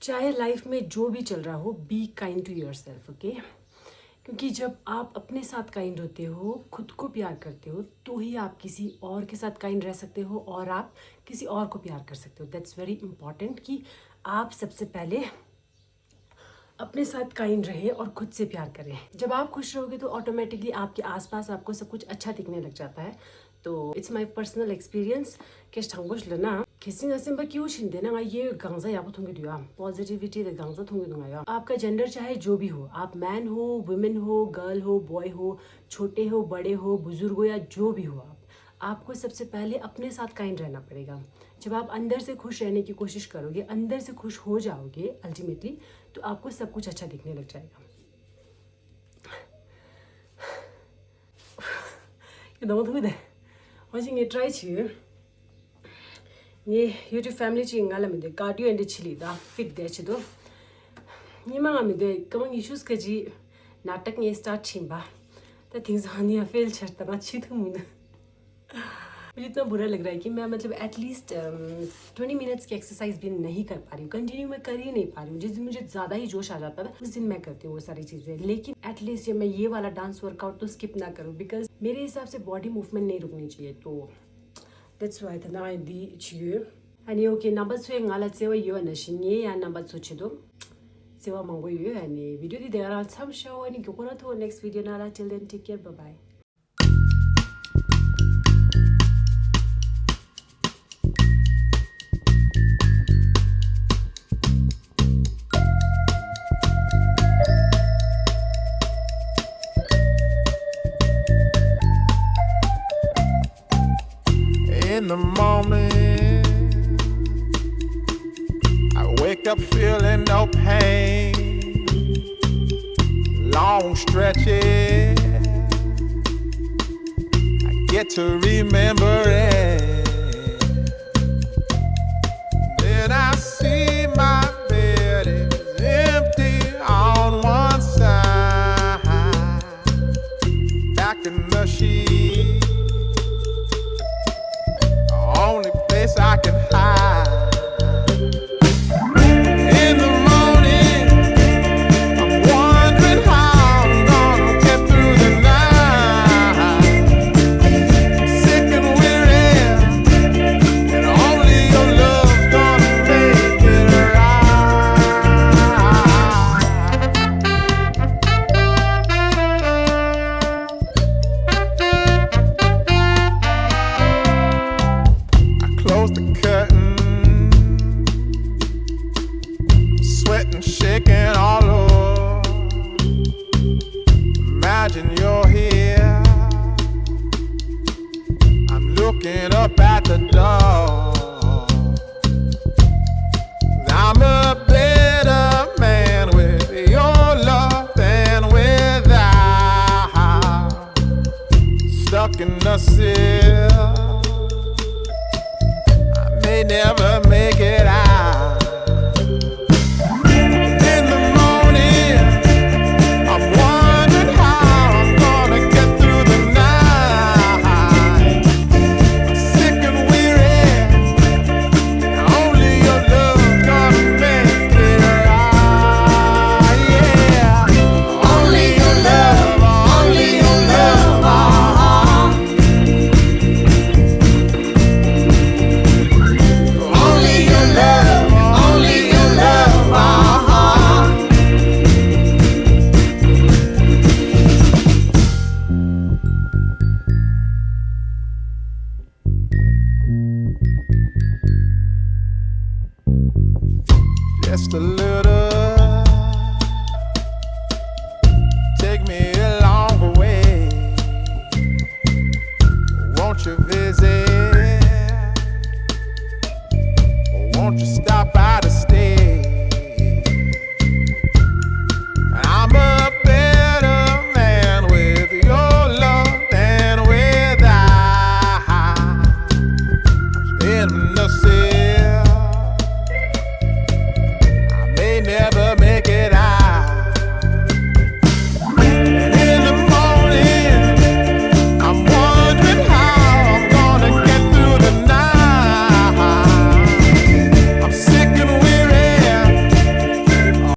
चाहे लाइफ में जो भी चल रहा हो, be kind to yourself, okay. क्योंकि जब आप अपने साथ काइंड होते हो, खुद को प्यार करते हो, तो ही आप किसी और के साथ काइंड रह सकते हो और आप किसी और को प्यार कर सकते हो। दैट्स वेरी इंपॉर्टेंट कि आप सबसे पहले अपने साथ काइंड रहें और खुद से प्यार करें। जब आप खुश रहोगे तो ऑटोमेटिकली आपके आसपास आपको सब कुछ अच्छा दिखने लग जाता है। तो इट्स माई पर्सनल एक्सपीरियंस कैश थांगोश लेना किसी असेंबा क्यों छिंदे ना ये गांजा याबो थोंगे दिया पॉजिटिविटी द गांजा थोंगे दूंगा। आपका जेंडर चाहे जो भी हो, आप मैन हो, वुमेन हो, गर्ल हो, बॉय हो, छोटे हो, बड़े हो, बुजुर्ग हो या जो भी हो, आपको सबसे पहले अपने साथ काइंड रहना पड़ेगा। जब आप अंदर से खुश रहने की कोशिश करोगे, अंदर से खुश हो जाओगे अल्टीमेटली, तो आपको सब कुछ अच्छा दिखने लग जाएगा। ये दो तो दे वाचिंग ये ट्राई छु ये यूट्यूब फैमिली चिंगाला में दे कार्डियो एंड चिली दा फिट दे छिदो ये मांगा में दे कमंग इश्यूज कजी नाटक ने स्टार्ट छिंबा द थिंग्स हनी फेल छता ना छिथु मुन। मुझे इतना बुरा लग रहा है कि मैं मतलब एटलीस्ट 20 मिनट्स की एक्सरसाइज भी नहीं कर पा रही हूँ, कंटिन्यू मैं कर ही नहीं पा रही हूँ। जिस दिन मुझे ज़्यादा ही जोश आ जाता है उस दिन मैं करती हूँ वो सारी चीज़ें, लेकिन एटलीस्ट मैं ये वाला डांस वर्कआउट तो स्किप ना करूँ, बिकॉज मेरे हिसाब से बॉडी मूवमेंट नहीं रुकनी चाहिए। तो दैट्स वाई था ना दी चाहिए यानी ओके नंबर छः गाला सेवा यो नशिंगे या नंबर सोचेदो सेवा मंगो यो यानी वीडियो दी देगा सब शो यानी क्यों ना तो नेक्स्ट वीडियो नाला till then take care bye bye. In the morning, I wake up feeling no pain. Long stretches, I get to remember it. Then I see my bed is empty on one side, back in the sheet. Only place I can hide. In the morning, I'm wondering how I'm gonna get through the night. I'm sick and weary, and only your love's gonna make it close the curtain, sweating, shaking all over. Imagine you're here, I'm looking up at the door. I'm a better man with your love than without. Stuck in the cell, may never make it out. In the morning, I'm wondering how I'm gonna get through the night. I'm sick and weary, and only your love's gonna make it right. Yeah, only your love, only your love. Only your love, only your love, Just a little, take me along the way. Won't you visit? Won't you stop?